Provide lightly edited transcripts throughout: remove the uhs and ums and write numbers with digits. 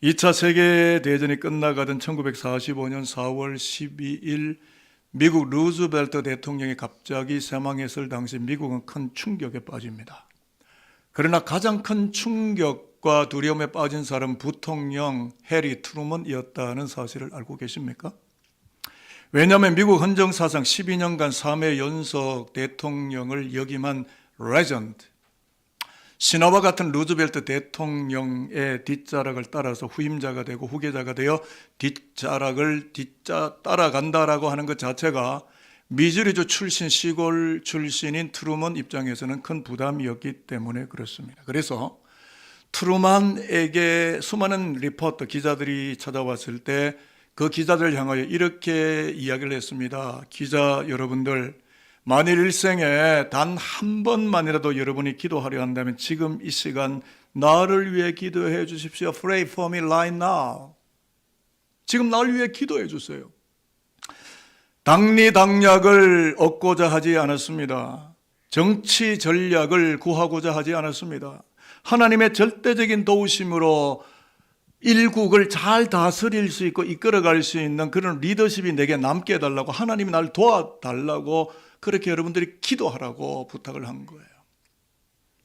2차 세계대전이 끝나가던 1945년 4월 12일 미국 루즈벨트 대통령이 갑자기 사망했을 당시 미국은 큰 충격에 빠집니다. 그러나 가장 큰 충격과 두려움에 빠진 사람은 부통령 해리 트루먼이었다는 사실을 알고 계십니까? 왜냐하면 미국 헌정사상 12년간 3회 연속 대통령을 역임한 레전드, 신화와 같은 루즈벨트 대통령의 뒷자락을 따라서 후임자가 되고 후계자가 되어 뒷자락을 따라간다라고 하는 것 자체가 미주리주 출신, 시골 출신인 트루먼 입장에서는 큰 부담이었기 때문에 그렇습니다. 그래서 트루먼에게 수많은 리포터, 기자들이 찾아왔을 때 그 기자들을 향하여 이렇게 이야기를 했습니다. 기자 여러분들, 만일 일생에 단 한 번만이라도 여러분이 기도하려 한다면 지금 이 시간 나를 위해 기도해 주십시오. Pray for me right now. 지금 나를 위해 기도해 주세요. 당리당략을 얻고자 하지 않았습니다. 정치 전략을 구하고자 하지 않았습니다. 하나님의 절대적인 도우심으로 일국을 잘 다스릴 수 있고 이끌어갈 수 있는 그런 리더십이 내게 남게 해달라고, 하나님이 날 도와달라고 그렇게 여러분들이 기도하라고 부탁을 한 거예요.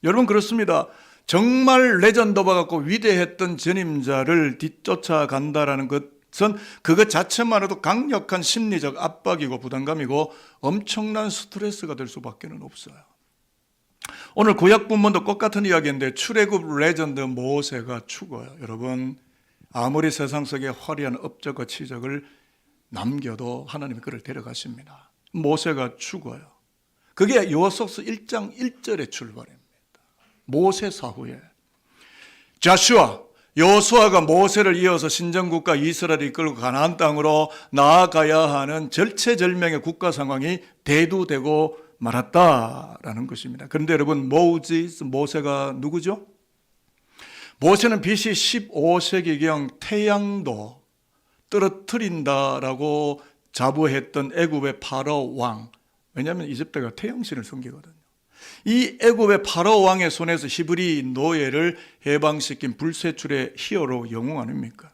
여러분, 그렇습니다. 정말 레전드와 같고 위대했던 전임자를 뒤쫓아간다라는 것은 그것 자체만으로도 강력한 심리적 압박이고 부담감이고 엄청난 스트레스가 될 수밖에 없어요. 오늘 구약 본문도 똑같은 이야기인데 출애굽 레전드 모세가 죽어요. 여러분, 아무리 세상 속에 화려한 업적과 치적을 남겨도 하나님이 그를 데려가십니다. 모세가 죽어요. 그게 여호수아서 1장 1절의 출발입니다. 모세 사후에 여호수아가 모세를 이어서 신정국가 이스라엘을 이끌고 가나안 땅으로 나아가야 하는 절체절명의 국가 상황이 대두되고 말았다라는 것입니다. 그런데 여러분, 모세가 누구죠? 모세는 BC 15세기경 태양도 떨어뜨린다라고 자부했던 애굽의 파라오 왕, 왜냐하면 이집트가 태양신을 섬기거든요. 이 애굽의 파라오 왕의 손에서 히브리 노예를 해방시킨 불세출의 히어로, 영웅 아닙니까?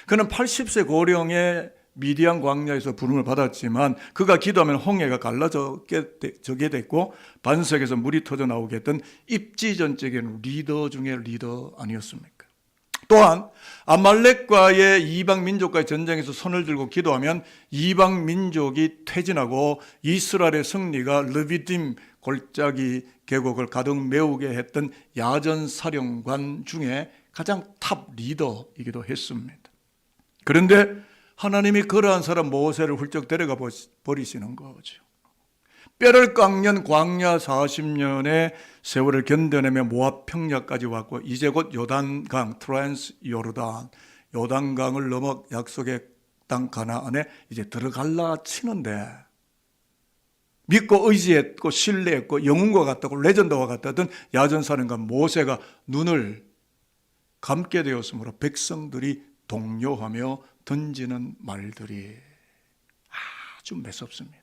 그는 80세 고령의 미디안 광야에서 부름을 받았지만 그가 기도하면 홍해가 갈라져게 됐고 반석에서 물이 터져 나오게 했던 입지전적인 리더 중의 리더 아니었습니까? 또한 아말렉과의 이방 민족과의 전쟁에서 손을 들고 기도하면 이방 민족이 퇴진하고 이스라엘의 승리가 르비딤 골짜기 계곡을 가득 메우게 했던 야전 사령관 중에 가장 탑 리더이기도 했습니다. 그런데 하나님이 그러한 사람 모세를 훌쩍 데려가 버리시는 거죠. 뼈를 깎는 광야 40년의 세월을 견뎌내며 모압 평야까지 왔고 이제 곧 요단강, 트랜스 요단강을 넘어 약속의 땅 가나안에 이제 들어갈라 치는데 믿고 의지했고 신뢰했고 영웅과 같다고 레전드와 같다던 야전사령관 모세가 눈을 감게 되었으므로 백성들이 동요하며 던지는 말들이 아주 매섭습니다.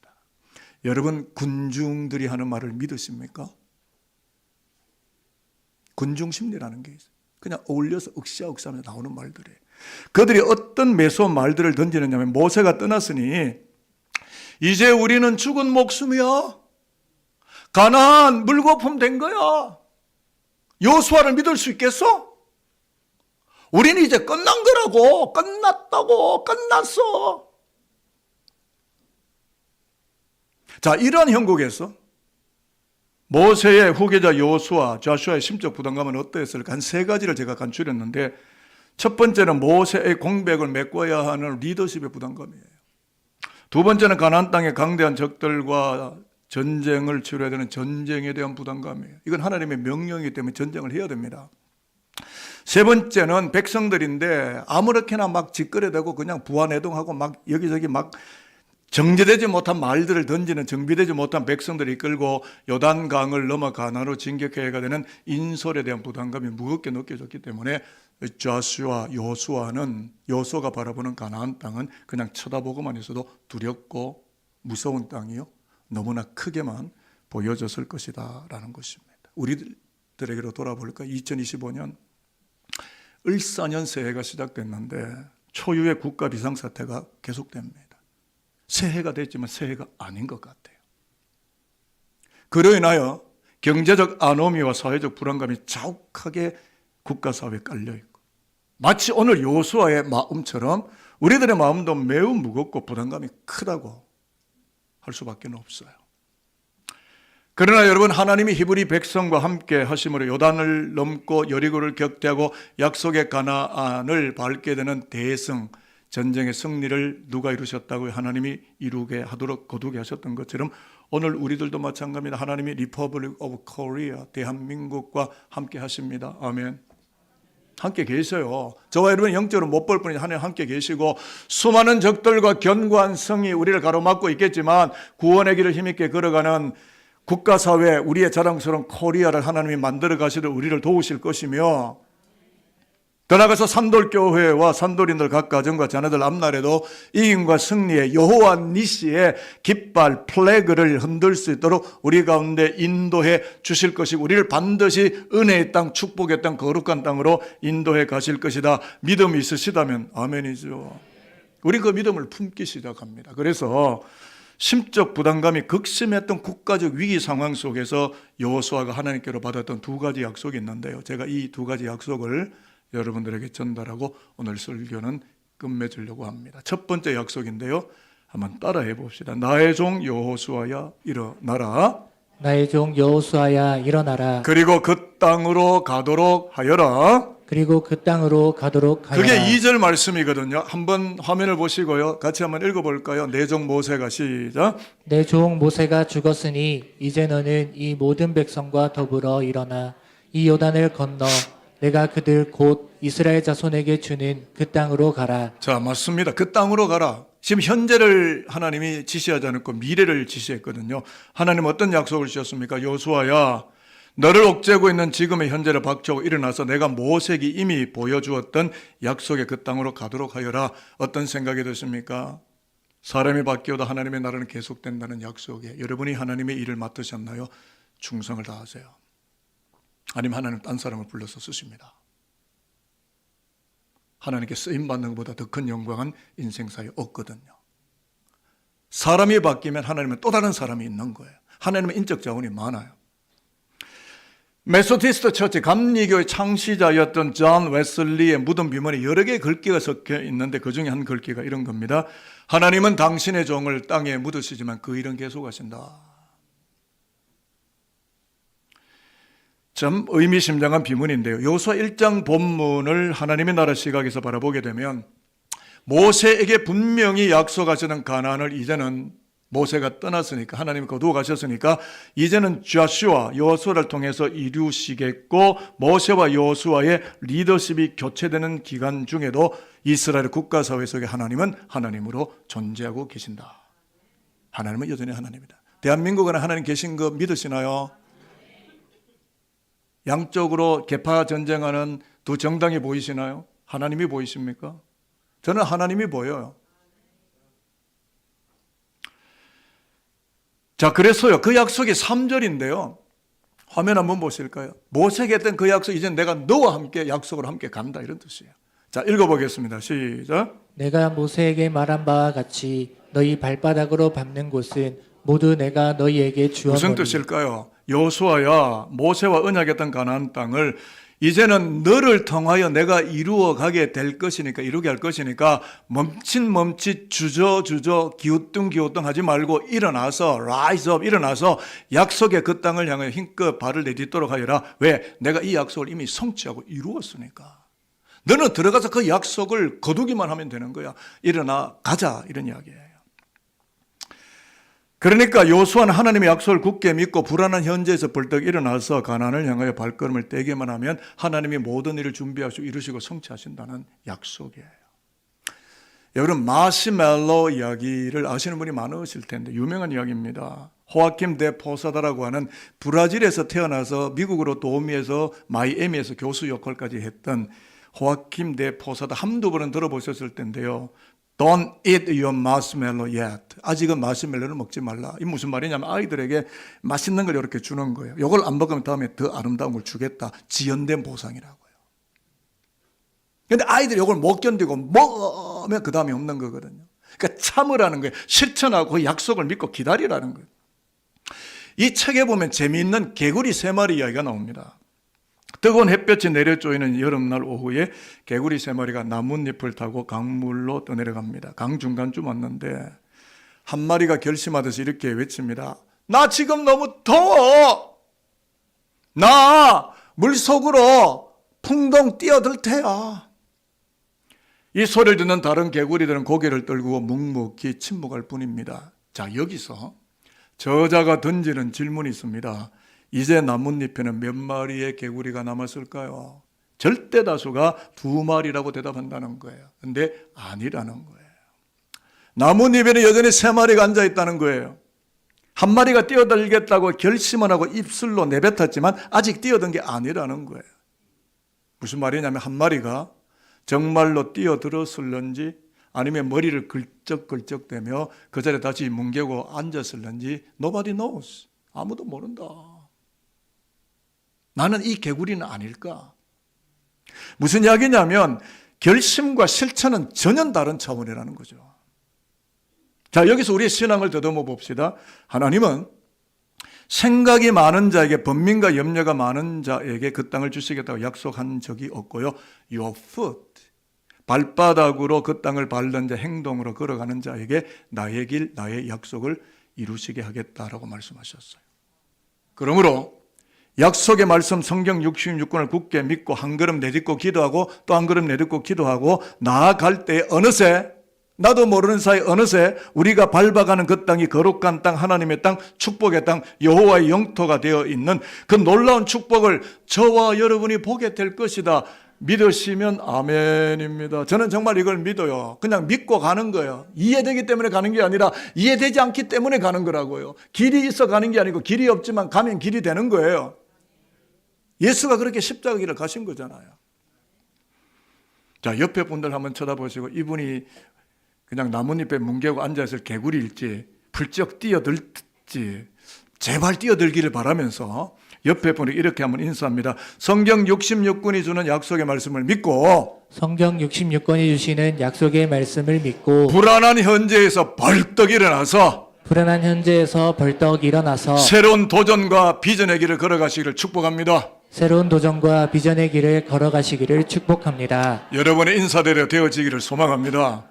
여러분, 군중들이 하는 말을 믿으십니까? 군중 심리라는 게 있어요. 그냥 어울려서 으쌰으쌰하면서 나오는 말들이에요. 그들이 어떤 매서운 말들을 던지느냐 하면 모세가 떠났으니 이제 우리는 죽은 목숨이야. 가나안 물거품 된 거야. 여호수아를 믿을 수 있겠어? 우리는 이제 끝난 거라고. 끝났다고. 끝났어. 자, 이러한 형국에서 모세의 후계자 여호수아, 조슈아의 심적 부담감은 어떠했을까? 한 세 가지를 제가 간추렸는데 첫 번째는 모세의 공백을 메꿔야 하는 리더십의 부담감이에요. 두 번째는 가나안 땅의 강대한 적들과 전쟁을 치러야 되는 전쟁에 대한 부담감이에요. 이건 하나님의 명령이기 때문에 전쟁을 해야 됩니다. 세 번째는 백성들인데 아무렇게나 막 짓거려대고 그냥 부안해동하고 막 여기저기 막 정제되지 못한 말들을 던지는 정비되지 못한 백성들을 이끌고 요단강을 넘어 가나안으로 진격해야 되는 인솔에 대한 부담감이 무겁게 느껴졌기 때문에 여호수아가 바라보는 가나안 땅은 그냥 쳐다보고만 있어도 두렵고 무서운 땅이요, 너무나 크게만 보여졌을 것이다 라는 것입니다. 우리들에게로 돌아볼까? 2025년 을사년 새해가 시작됐는데 초유의 국가 비상사태가 계속됩니다. 새해가 됐지만 새해가 아닌 것 같아요. 그로 인하여 경제적 아노미와 사회적 불안감이 자욱하게 국가사회에 깔려있고 마치 오늘 여호수아의 마음처럼 우리들의 마음도 매우 무겁고 부담감이 크다고 할 수밖에 없어요. 그러나 여러분, 하나님이 히브리 백성과 함께 하심으로 요단을 넘고 여리고를 격퇴하고 약속의 가나안을 밟게 되는 대승, 전쟁의 승리를 누가 이루셨다고요? 하나님이 이루게 하도록 거두게 하셨던 것처럼 오늘 우리들도 마찬가지입니다. 하나님이 Republic of Korea, 대한민국과 함께 하십니다. 아멘. 함께 계셔요. 저와 여러분 영적으로 못 볼 뿐이지 하나님 함께 계시고 수많은 적들과 견고한 성이 우리를 가로막고 있겠지만 구원의 길을 힘있게 걸어가는 국가사회, 우리의 자랑스러운 코리아를 하나님이 만들어 가시도록 우리를 도우실 것이며 더 나아가서 산돌교회와 산돌인들 각 가정과 자녀들 앞날에도 이김과 승리의 여호와 니시의 깃발 플래그를 흔들 수 있도록 우리 가운데 인도해 주실 것이고 우리를 반드시 은혜의 땅, 축복의 땅, 거룩한 땅으로 인도해 가실 것이다. 믿음이 있으시다면 아멘이죠. 우리 그 믿음을 품기 시작합니다. 그래서 심적 부담감이 극심했던 국가적 위기 상황 속에서 여호수아가 하나님께로 받았던 두 가지 약속이 있는데요. 제가 이 두 가지 약속을 여러분들에게 전달하고 오늘 설교는 끝맺으려고 합니다. 첫 번째 약속인데요. 한번 따라해 봅시다. 나의 종 여호수아야 일어나라. 나의 종 여호수아야 일어나라. 그리고 그 땅으로 가도록 하여라. 그리고 그 땅으로 가도록 하여라. 그게 2절 말씀이거든요. 한번 화면을 보시고요. 같이 한번 읽어볼까요? 내 종 모세가 시작. 내 종 모세가 죽었으니 이제 너는 이 모든 백성과 더불어 일어나 이 요단을 건너 내가 그들 곧 이스라엘 자손에게 주는 그 땅으로 가라. 자, 맞습니다. 그 땅으로 가라. 지금 현재를 하나님이 지시하지 않고 미래를 지시했거든요. 하나님 어떤 약속을 주셨습니까? 여호수아야, 너를 옥죄고 있는 지금의 현재를 박차고 일어나서 내가 모세에게 이미 보여주었던 약속의 그 땅으로 가도록 하여라. 어떤 생각이 드십니까? 사람이 바뀌어도 하나님의 나라는 계속된다는 약속에 여러분이 하나님의 일을 맡으셨나요? 충성을 다하세요. 아니면 하나님 딴 사람을 불러서 쓰십니다. 하나님께 쓰임받는 것보다 더 큰 영광은 인생사에 없거든요. 사람이 바뀌면 하나님은 또 다른 사람이 있는 거예요. 하나님은 인적 자원이 많아요. 메소디스트 처치 감리교의 창시자였던 존 웨슬리의 무덤 비문에 여러 개의 글귀가 섞여 있는데 그 중에 한 글귀가 이런 겁니다. 하나님은 당신의 종을 땅에 묻으시지만 그 일은 계속하신다. 참 의미심장한 비문인데요. 여호수아 1장 본문을 하나님의 나라 시각에서 바라보게 되면 모세에게 분명히 약속하시는 가나안을 이제는 모세가 떠났으니까 하나님이 거두어 가셨으니까 이제는 조슈아 여호수아를 통해서 이루시겠고 모세와 여호수아의 리더십이 교체되는 기간 중에도 이스라엘 국가사회 속에 하나님은 하나님으로 존재하고 계신다. 하나님은 여전히 하나님이다. 대한민국 안에 하나님 계신 거 믿으시나요? 양쪽으로 개파 전쟁하는 두 정당이 보이시나요? 하나님이 보이십니까? 저는 하나님이 보여요. 자, 그래서요, 그 약속이 3절인데요. 화면 한번 보실까요? 모세에게 했던 그 약속, 이제 내가 너와 함께 약속으로 함께 간다, 이런 뜻이에요. 자, 읽어보겠습니다. 시작. 내가 모세에게 말한 바와 같이 너희 발바닥으로 밟는 곳은 모두 내가 너희에게 주었노니. 무슨 뜻일까요? 여호수아야, 모세와 언약했던 가나안 땅을 이제는 너를 통하여 내가 이루어 가게 될 것이니까, 이루게 할 것이니까 멈칫 주저 기우뚱 하지 말고 일어나서 rise up, 일어나서 약속의 그 땅을 향하여 힘껏 발을 내딛도록 하여라. 왜? 내가 이 약속을 이미 성취하고 이루었으니까. 너는 들어가서 그 약속을 거두기만 하면 되는 거야. 일어나 가자, 이런 이야기예요. 그러니까 여호수아는 하나님의 약속을 굳게 믿고 불안한 현재에서 벌떡 일어나서 가나안을 향하여 발걸음을 떼기만 하면 하나님이 모든 일을 준비하시고 이루시고 성취하신다는 약속이에요. 여러분, 마시멜로 이야기를 아시는 분이 많으실 텐데 유명한 이야기입니다. 호아킴 데 포사다라고 하는 브라질에서 태어나서 미국으로 도미에서 마이애미에서 교수 역할까지 했던 호아킴 데 포사다 한두 번은 들어보셨을 텐데요. Don't eat your marshmallow yet. 아직은 마시멜로를 먹지 말라. 이 무슨 말이냐면 아이들에게 맛있는 걸 이렇게 주는 거예요. 이걸 안 먹으면 다음에 더 아름다운 걸 주겠다. 지연된 보상이라고요. 근데 아이들이 이걸 못 견디고 먹으면 그 다음에 없는 거거든요. 그러니까 참으라는 거예요. 실천하고 그 약속을 믿고 기다리라는 거예요. 이 책에 보면 재미있는 개구리 3마리 이야기가 나옵니다. 뜨거운 햇볕이 내려쪼이는 여름날 오후에 개구리 3마리가 나뭇잎을 타고 강물로 떠내려갑니다. 강 중간쯤 왔는데 한 마리가 결심하듯이 이렇게 외칩니다. 나 지금 너무 더워. 나 물속으로 풍덩 뛰어들 테야. 이 소리를 듣는 다른 개구리들은 고개를 떨구고 묵묵히 침묵할 뿐입니다. 자, 여기서 저자가 던지는 질문이 있습니다. 이제 나뭇잎에는 몇 마리의 개구리가 남았을까요? 절대 다수가 2마리라고 대답한다는 거예요. 근데 아니라는 거예요. 나뭇잎에는 여전히 3마리가 앉아있다는 거예요. 한 마리가 뛰어들겠다고 결심을 하고 입술로 내뱉었지만 아직 뛰어든 게 아니라는 거예요. 무슨 말이냐면 한 마리가 정말로 뛰어들었을런지 아니면 머리를 걸쩍걸쩍대며 그 자리에 다시 뭉개고 앉았을런지 nobody knows. 아무도 모른다. 나는 이 개구리는 아닐까? 무슨 이야기냐면 결심과 실천은 전혀 다른 차원이라는 거죠. 자, 여기서 우리의 신앙을 더듬어 봅시다. 하나님은 생각이 많은 자에게, 번민과 염려가 많은 자에게 그 땅을 주시겠다고 약속한 적이 없고요. Your foot, 발바닥으로 그 땅을 밟는 자, 행동으로 걸어가는 자에게 나의 길, 나의 약속을 이루시게 하겠다라고 말씀하셨어요. 그러므로 약속의 말씀 성경 66권을 굳게 믿고 한 걸음 내딛고 기도하고 또 한 걸음 내딛고 기도하고 나아갈 때 어느새 나도 모르는 사이 어느새 우리가 밟아가는 그 땅이 거룩한 땅, 하나님의 땅, 축복의 땅, 여호와의 영토가 되어 있는 그 놀라운 축복을 저와 여러분이 보게 될 것이다. 믿으시면 아멘입니다. 저는 정말 이걸 믿어요. 그냥 믿고 가는 거예요. 이해되기 때문에 가는 게 아니라 이해되지 않기 때문에 가는 거라고요. 길이 있어 가는 게 아니고 길이 없지만 가면 길이 되는 거예요. 예수가 그렇게 십자가 길을 가신 거잖아요. 자, 옆에 분들 한번 쳐다보시고 이분이 그냥 나뭇잎에 뭉개고 앉아있을 개구리일지 불쩍 뛰어들지 제발 뛰어들기를 바라면서 옆에 분이 이렇게 한번 인사합니다. 성경 66권이 주는 약속의 말씀을 믿고 성경 66권이 주시는 약속의 말씀을 믿고 불안한 현재에서 벌떡 일어나서 불안한 현재에서 벌떡 일어나서 새로운 도전과 비전의 길을 걸어가시기를 축복합니다. 새로운 도전과 비전의 길을 걸어가시기를 축복합니다. 여러분의 인사대로 되어지기를 소망합니다.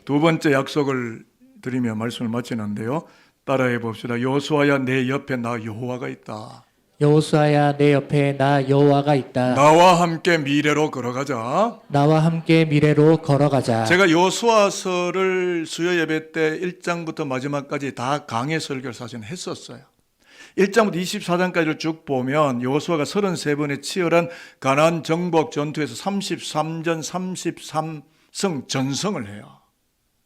두 번째 약속을 드리며 말씀을 마치는데요. 따라해 봅시다. 여호수아야 내 옆에 나 여호와가 있다. 여호수아야 내 옆에 나 여호와가 있다. 나와 함께 미래로 걸어가자. 나와 함께 미래로 걸어가자. 제가 여호수아서를 수요 예배 때 1장부터 마지막까지 다 강해 설교를 사실 했었어요. 1장부터 24장까지를 쭉 보면 여호수아가 33번의 치열한 가나안 정복 전투에서 33전 33승 전승을 해요.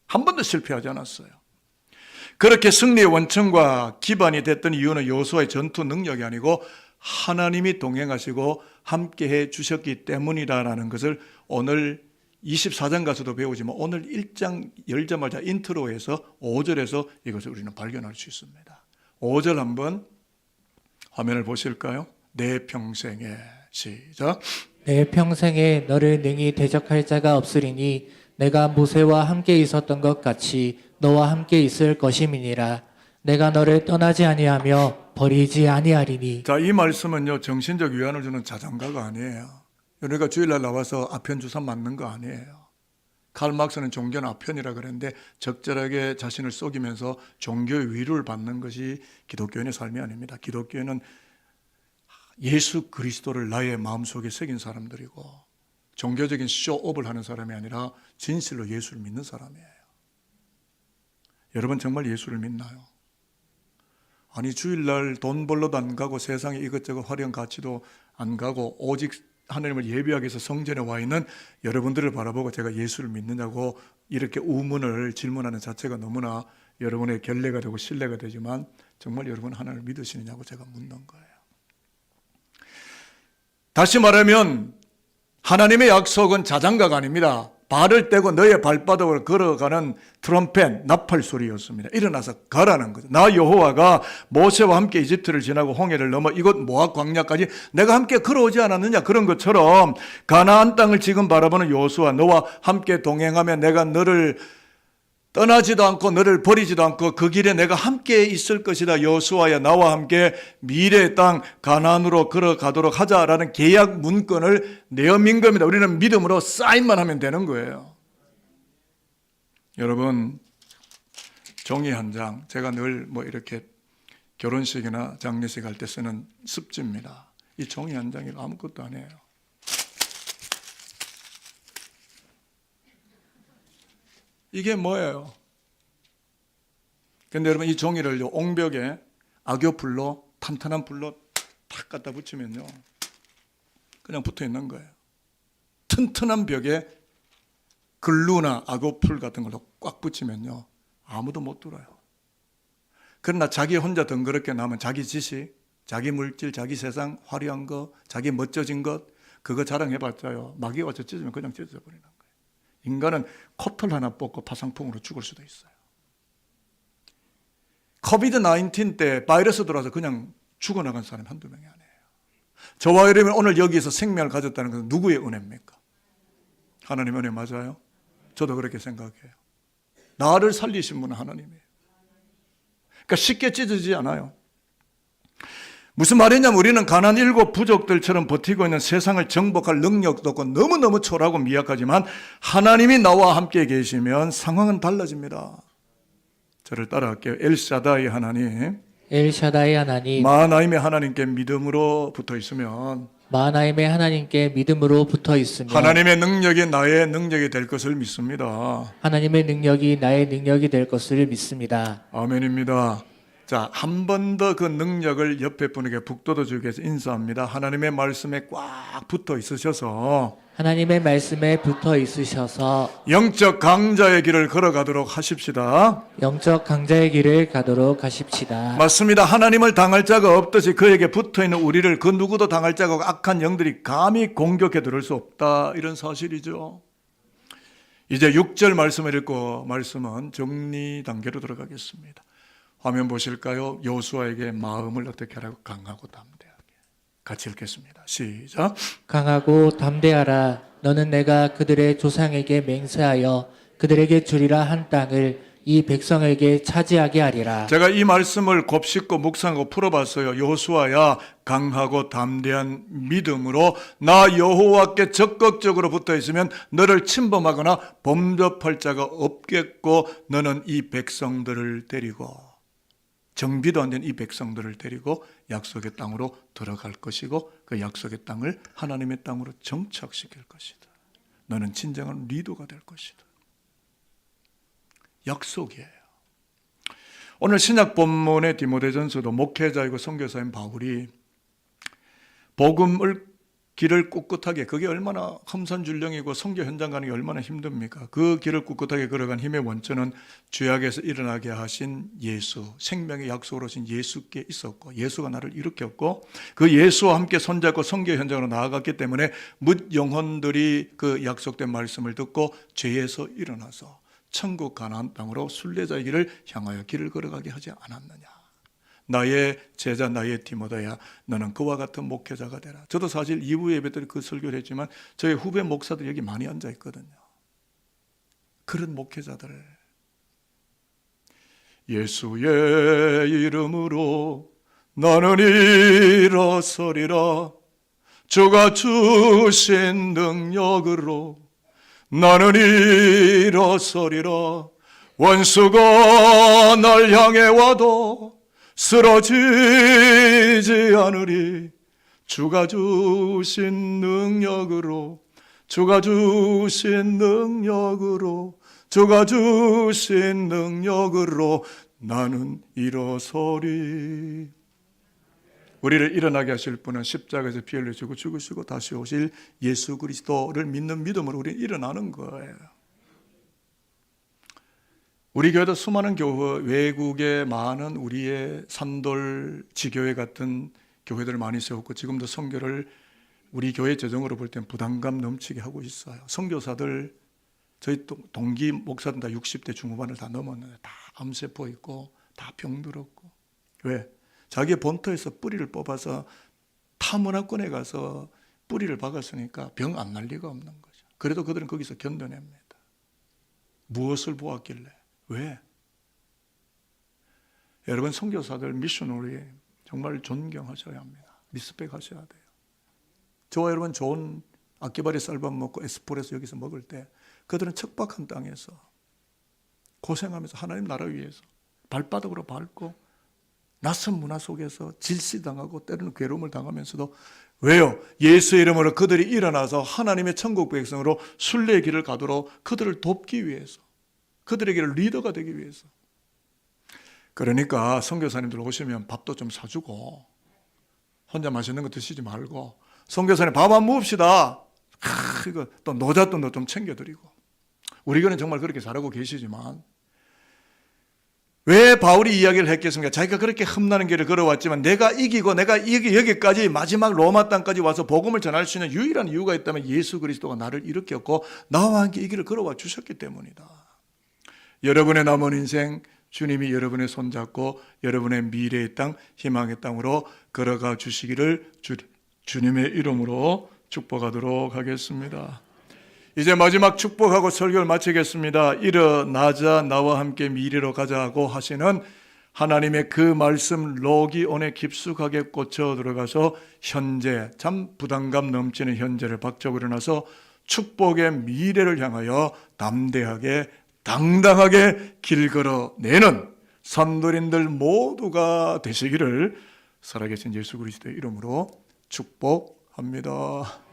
한 번도 실패하지 않았어요. 그렇게 승리의 원천과 기반이 됐던 이유는 여호수아의 전투 능력이 아니고 하나님이 동행하시고 함께해 주셨기 때문이라는 것을 오늘 24장 가서도 배우지만 오늘 1장 열자마자 인트로에서 5절에서 이것을 우리는 발견할 수 있습니다. 5절 한번 화면을 보실까요? 내 평생에 시작. 내 평생에 너를 능히 대적할 자가 없으리니 내가 모세와 함께 있었던 것 같이 너와 함께 있을 것임이니라. 내가 너를 떠나지 아니하며 버리지 아니하리니. 자, 이 말씀은요 정신적 위안을 주는 자장가가 아니에요. 우리가 주일날 나와서 아편 주사 맞는 거 아니에요. 칼 막스는 종교는 아편이라 그랬는데 적절하게 자신을 속이면서 종교의 위로를 받는 것이 기독교인의 삶이 아닙니다. 기독교인은 예수 그리스도를 나의 마음속에 새긴 사람들이고 종교적인 쇼업을 하는 사람이 아니라 진실로 예수를 믿는 사람이에요. 여러분 정말 예수를 믿나요? 아니 주일날 돈 벌러도 안 가고 세상에 이것저것 화려한 가치도 안 가고 오직 하나님을 예배하기 위해서 성전에 와 있는 여러분들을 바라보고 제가 예수를 믿느냐고 이렇게 우문을 질문하는 자체가 너무나 여러분의 결례가 되고 신뢰가 되지만 정말 여러분 하나님을 믿으시느냐고 제가 묻는 거예요. 다시 말하면 하나님의 약속은 자장가가 아닙니다. 발을 떼고 너의 발바닥으로 걸어가는 트럼펫 나팔 소리였습니다. 일어나서 가라는 거죠. 나 여호와가 모세와 함께 이집트를 지나고 홍해를 넘어 이곳 모압 광야까지 내가 함께 걸어오지 않았느냐. 그런 것처럼 가나안 땅을 지금 바라보는 여호수아, 너와 함께 동행하며 내가 너를 떠나지도 않고 너를 버리지도 않고 그 길에 내가 함께 있을 것이다. 여호수아야, 나와 함께 미래의 땅 가나안으로 걸어가도록 하자라는 계약 문건을 내어민 겁니다. 우리는 믿음으로 사인만 하면 되는 거예요. 여러분, 종이 한 장, 제가 늘 이렇게 결혼식이나 장례식 할 때 쓰는 습지입니다. 이 종이 한 장이 아무것도 아니에요. 이게 뭐예요? 근데 여러분, 이 종이를 옹벽에 악교불로, 탄탄한 불로 탁 갖다 붙이면요, 그냥 붙어 있는 거예요. 튼튼한 벽에 글루나 악어풀 같은 걸로 꽉 붙이면요, 아무도 못 들어요. 그러나 자기 혼자 덩그렇게 남은 자기 지식, 자기 물질, 자기 세상, 화려한 것, 자기 멋져진 것, 그거 자랑해봤자요, 마귀가 와서 찢으면 그냥 찢어져 버리는 거예요. 인간은 코털 하나 뽑고 파상풍으로 죽을 수도 있어요. 코비드-19 때 바이러스 들어와서 그냥 죽어나간 사람이 한두 명이 아니에요. 저와 여러분이 오늘 여기서 생명을 가졌다는 것은 누구의 은혜입니까? 하나님의 은혜 맞아요? 저도 그렇게 생각해요. 나를 살리신 분은 하나님이에요. 그러니까 쉽게 찢어지지 않아요. 무슨 말이냐면 우리는 가나안 7 부족들처럼 버티고 있는 세상을 정복할 능력도 없고 너무너무 초라하고 미약하지만 하나님이 나와 함께 계시면 상황은 달라집니다. 저를 따라할게요. 엘샤다이 하나님, 엘샤다이 하나님, 마하나임의 하나님께 믿음으로 붙어 있으면 마하나임의 하나님께 믿음으로 붙어 있으며 하나님의 능력이 나의 능력이 될 것을 믿습니다. 하나님의 능력이 나의 능력이 될 것을 믿습니다. 아멘입니다. 자, 한 번 더 그 능력을 옆에 분에게 북돋아주기 위해서 인사합니다. 하나님의 말씀에 꽉 붙어 있으셔서 하나님의 말씀에 붙어 있으셔서 영적 강자의 길을 걸어가도록 하십시다. 영적 강자의 길을 가도록 하십시다. 맞습니다. 하나님을 당할 자가 없듯이 그에게 붙어있는 우리를 그 누구도 당할 자가 없고 악한 영들이 감히 공격해 들을 수 없다. 이런 사실이죠. 이제 6절 말씀을 읽고 말씀은 정리 단계로 들어가겠습니다. 화면 보실까요? 여호수아에게 마음을 어떻게 하라고? 강하고 담대하게. 같이 읽겠습니다. 시작. 강하고 담대하라. 너는 내가 그들의 조상에게 맹세하여 그들에게 주리라 한 땅을 이 백성에게 차지하게 하리라. 제가 이 말씀을 곱씹고 묵상하고 풀어봤어요. 여호수아야, 강하고 담대한 믿음으로 나 여호와께 적극적으로 붙어 있으면 너를 침범하거나 범접할 자가 없겠고 너는 이 백성들을 데리고 정비도 안 된 이 백성들을 데리고 약속의 땅으로 들어갈 것이고 그 약속의 땅을 하나님의 땅으로 정착시킬 것이다. 너는 진정한 리더가 될 것이다. 약속이에요. 오늘 신약 본문의 디모데전서도 목회자이고 선교사인 바울이 복음을 길을 꿋꿋하게, 그게 얼마나 험산줄령이고 선교 현장 가는 게 얼마나 힘듭니까? 그 길을 꿋꿋하게 걸어간 힘의 원천은 죄악에서 일어나게 하신 예수, 생명의 약속으로 오신 예수께 있었고 예수가 나를 일으켰고 그 예수와 함께 손잡고 선교 현장으로 나아갔기 때문에 뭇 영혼들이 그 약속된 말씀을 듣고 죄에서 일어나서 천국 가나안 땅으로 순례자의 길을 향하여 길을 걸어가게 하지 않았느냐. 나의 제자, 나의 디모데야, 너는 그와 같은 목회자가 되라. 저도 사실 2부 예배 때 그 설교를 했지만 저희 후배 목사들이 여기 많이 앉아 있거든요. 그런 목회자들, 예수의 이름으로 나는 일어서리라. 주가 주신 능력으로 나는 일어서리라. 원수가 날 향해 와도 쓰러지지 않으리. 주가 주신 능력으로, 주가 주신 능력으로, 주가 주신 능력으로 나는 일어서리. 우리를 일어나게 하실 분은 십자가에서 피 흘리시고 죽으시고 다시 오실 예수 그리스도를 믿는 믿음으로 우리는 일어나는 거예요. 우리 교회도 수많은 교회, 외국에 많은 우리의 산돌 지교회 같은 교회들을 많이 세웠고 지금도 선교를 우리 교회 재정으로 볼 땐 부담감 넘치게 하고 있어요. 선교사들 저희 동기 목사들은 다 60대 중후반을 다 넘었는데 다 암세포 있고 다 병들었고. 왜? 자기의 본토에서 뿌리를 뽑아서 타문화권에 가서 뿌리를 박았으니까 병 안 날 리가 없는 거죠. 그래도 그들은 거기서 견뎌냅니다. 무엇을 보았길래? 왜? 여러분, 선교사들 미셔너리 정말 존경하셔야 합니다. 리스펙 하셔야 돼요. 저와 여러분 좋은 아끼바리 쌀밥 먹고 에스프레소 여기서 먹을 때 그들은 척박한 땅에서 고생하면서 하나님 나라 위해서 발바닥으로 밟고 낯선 문화 속에서 질시당하고 때로는 괴로움을 당하면서도 왜요? 예수의 이름으로 그들이 일어나서 하나님의 천국 백성으로 순례의 길을 가도록 그들을 돕기 위해서, 그들에게 리더가 되기 위해서. 그러니까 선교사님들 오시면 밥도 좀 사주고 혼자 맛있는 거 드시지 말고 선교사님 밥 안 먹읍시다. 이거 또 노잣돈도 좀 챙겨드리고. 우리 교회는 정말 그렇게 잘하고 계시지만 왜 바울이 이야기를 했겠습니까? 자기가 그렇게 흠나는 길을 걸어왔지만 내가 이기고 내가 여기까지 마지막 로마 땅까지 와서 복음을 전할 수 있는 유일한 이유가 있다면 예수 그리스도가 나를 일으켰고 나와 함께 이 길을 걸어와 주셨기 때문이다. 여러분의 남은 인생 주님이 여러분의 손잡고 여러분의 미래의 땅, 희망의 땅으로 걸어가 주시기를 주님의 이름으로 축복하도록 하겠습니다. 이제 마지막 축복하고 설교를 마치겠습니다. 일어나자 나와 함께 미래로 가자 하고 하시는 하나님의 그 말씀 로기온에 깊숙하게 꽂혀 들어가서 현재 참 부담감 넘치는 현재를 박차고 일어나서 축복의 미래를 향하여 담대하게 당당하게 길 걸어내는 산도린들 모두가 되시기를 살아계신 예수 그리스도의 이름으로 축복합니다.